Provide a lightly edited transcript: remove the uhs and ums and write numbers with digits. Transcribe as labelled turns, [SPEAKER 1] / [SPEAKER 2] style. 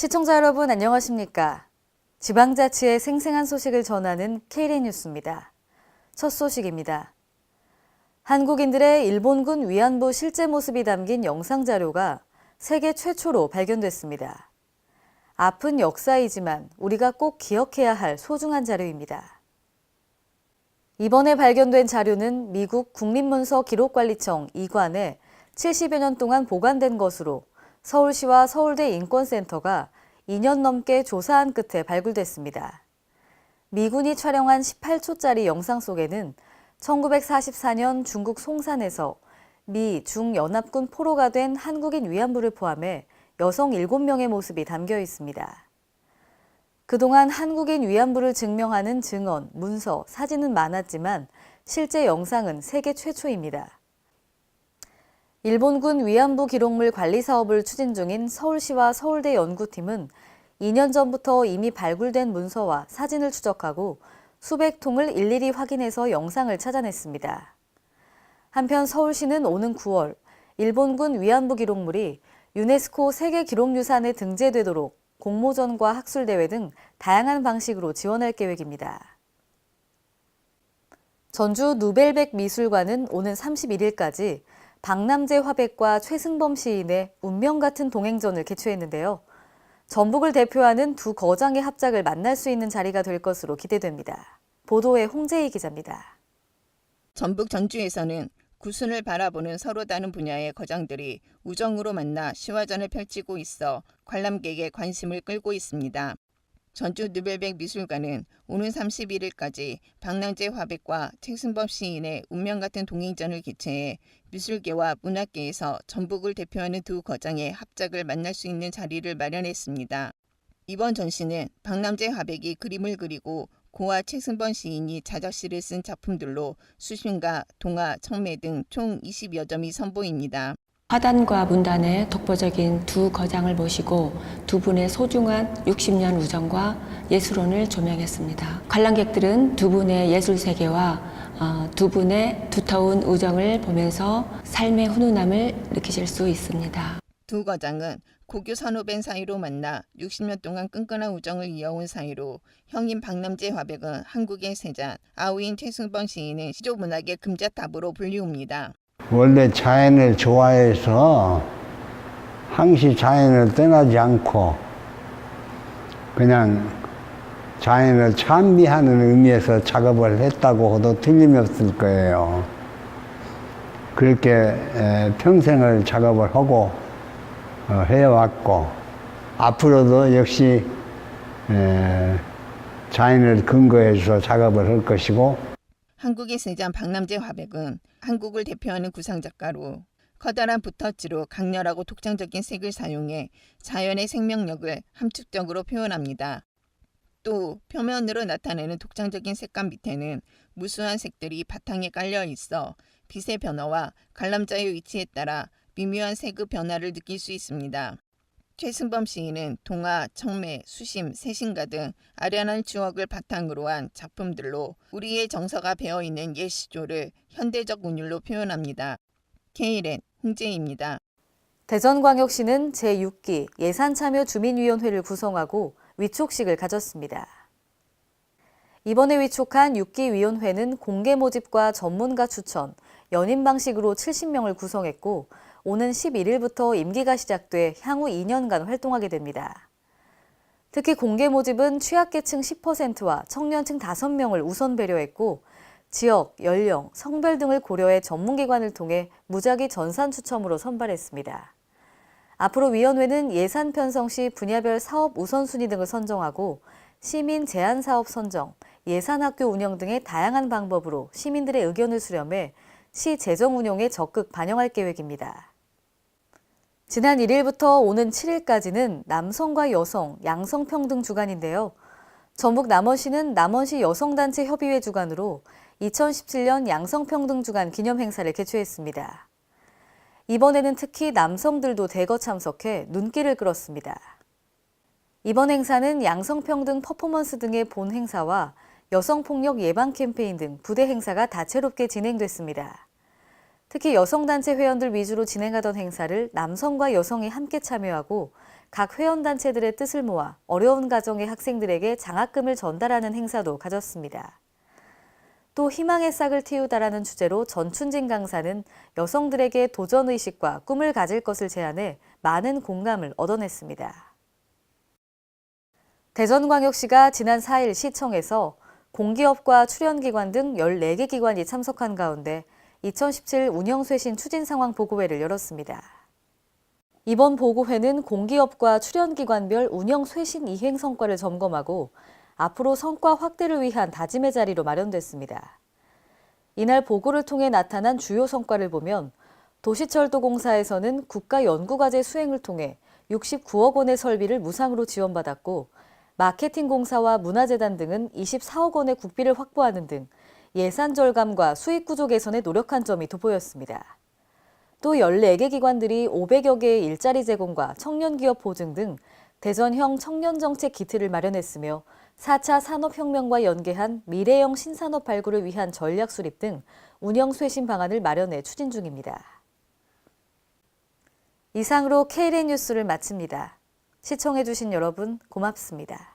[SPEAKER 1] 시청자 여러분 안녕하십니까? 지방자치의 생생한 소식을 전하는 KDN 뉴스입니다. 첫 소식입니다. 한국인들의 일본군 위안부 실제 모습이 담긴 영상 자료가 세계 최초로 발견됐습니다. 아픈 역사이지만 우리가 꼭 기억해야 할 소중한 자료입니다. 이번에 발견된 자료는 미국 국립문서 기록관리청 이관에 70여 년 동안 보관된 것으로 서울시와 서울대 인권센터가 2년 넘게 조사한 끝에 발굴됐습니다. 미군이 촬영한 18초짜리 영상 속에는 1944년 중국 송산에서 미, 중 연합군 포로가 된 한국인 위안부를 포함해 여성 7명의 모습이 담겨 있습니다. 그동안 한국인 위안부를 증명하는 증언, 문서, 사진은 많았지만 실제 영상은 세계 최초입니다. 일본군 위안부 기록물 관리 사업을 추진 중인 서울시와 서울대 연구팀은 2년 전부터 이미 발굴된 문서와 사진을 추적하고 수백 통을 일일이 확인해서 영상을 찾아냈습니다. 한편 서울시는 오는 9월 일본군 위안부 기록물이 유네스코 세계기록유산에 등재되도록 공모전과 학술대회 등 다양한 방식으로 지원할 계획입니다. 전주 누벨백 미술관은 오는 31일까지 박남재 화백과 최승범 시인의 운명 같은 동행전을 개최했는데요. 전북을 대표하는 두 거장의 합작을 만날 수 있는 자리가 될 것으로 기대됩니다. 보도에 홍재희 기자입니다.
[SPEAKER 2] 전북 전주에서는 구순을 바라보는 서로 다른 분야의 거장들이 우정으로 만나 시화전을 펼치고 있어 관람객의 관심을 끌고 있습니다. 전주 누벨백 미술관은 오는 31일까지 박남재 화백과 최승범 시인의 운명 같은 동행전을 개최해 미술계와 문학계에서 전북을 대표하는 두 거장의 합작을 만날 수 있는 자리를 마련했습니다. 이번 전시는 박남재 화백이 그림을 그리고 고와 최승범 시인이 자작시를 쓴 작품들로 수신가, 동화, 청매 등 총 20여 점이 선보입니다.
[SPEAKER 3] 화단과 문단의 독보적인 두 거장을 모시고 두 분의 소중한 60년 우정과 예술혼을 조명했습니다. 관람객들은 두 분의 예술 세계와 두 분의 두터운 우정을 보면서 삶의 훈훈함을 느끼실 수 있습니다.
[SPEAKER 2] 두 거장은 고교 선후배 사이로 만나 60년 동안 끈끈한 우정을 이어온 사이로 형인 박남재 화백은 한국의 세잔, 아우인 최승범 시인은 시조문학의 금자탑으로 불리웁니다.
[SPEAKER 4] 원래 자연을 좋아해서 항시 자연을 떠나지 않고 그냥 자연을 찬미하는 의미에서 작업을 했다고 해도 틀림없을 거예요. 그렇게 평생을 작업을 하고 해왔고 앞으로도 역시 자연을 근거해서 작업을 할 것이고
[SPEAKER 2] 한국의 세잔 박남재 화백은 한국을 대표하는 구상작가로 커다란 붓터치로 강렬하고 독창적인 색을 사용해 자연의 생명력을 함축적으로 표현합니다. 또 표면으로 나타내는 독창적인 색감 밑에는 무수한 색들이 바탕에 깔려 있어 빛의 변화와 관람자의 위치에 따라 미묘한 색의 변화를 느낄 수 있습니다. 최승범 시인은 동화, 청매, 수심, 새신가 등 아련한 추억을 바탕으로 한 작품들로 우리의 정서가 배어있는 옛 시조를 현대적 운율로 표현합니다. KDN 홍재희입니다.
[SPEAKER 1] 대전광역시는 제6기 예산참여주민위원회를 구성하고 위촉식을 가졌습니다. 이번에 위촉한 6기 위원회는 공개 모집과 전문가 추천, 연임 방식으로 70명을 구성했고 오는 11일부터 임기가 시작돼 향후 2년간 활동하게 됩니다. 특히 공개 모집은 취약계층 10%와 청년층 5명을 우선 배려했고 지역, 연령, 성별 등을 고려해 전문기관을 통해 무작위 전산 추첨으로 선발했습니다. 앞으로 위원회는 예산 편성 시 분야별 사업 우선순위 등을 선정하고 시민 제안 사업 선정, 예산학교 운영 등의 다양한 방법으로 시민들의 의견을 수렴해 시 재정 운용에 적극 반영할 계획입니다. 지난 1일부터 오는 7일까지는 남성과 여성, 양성평등 주간인데요. 전북 남원시는 남원시 여성단체 협의회 주관으로 2017년 양성평등 주간 기념 행사를 개최했습니다. 이번에는 특히 남성들도 대거 참석해 눈길을 끌었습니다. 이번 행사는 양성평등 퍼포먼스 등의 본 행사와 여성폭력 예방 캠페인 등 부대 행사가 다채롭게 진행됐습니다. 특히 여성단체 회원들 위주로 진행하던 행사를 남성과 여성이 함께 참여하고 각 회원단체들의 뜻을 모아 어려운 가정의 학생들에게 장학금을 전달하는 행사도 가졌습니다. 또 희망의 싹을 틔우다라는 주제로 전춘진 강사는 여성들에게 도전의식과 꿈을 가질 것을 제안해 많은 공감을 얻어냈습니다. 대전광역시가 지난 4일 시청에서 공기업과 출연기관 등 14개 기관이 참석한 가운데 2017 운영쇄신 추진 상황 보고회를 열었습니다. 이번 보고회는 공기업과 출연기관별 운영쇄신 이행 성과를 점검하고 앞으로 성과 확대를 위한 다짐의 자리로 마련됐습니다. 이날 보고를 통해 나타난 주요 성과를 보면 도시철도공사에서는 국가연구과제 수행을 통해 69억 원의 설비를 무상으로 지원받았고 마케팅공사와 문화재단 등은 24억 원의 국비를 확보하는 등 예산 절감과 수익 구조 개선에 노력한 점이 돋보였습니다. 또 14개 기관들이 500여 개의 일자리 제공과 청년기업 보증 등 대전형 청년정책 기틀을 마련했으며 4차 산업혁명과 연계한 미래형 신산업 발굴을 위한 전략 수립 등 운영 쇄신 방안을 마련해 추진 중입니다. 이상으로 KLN 뉴스를 마칩니다. 시청해주신 여러분 고맙습니다.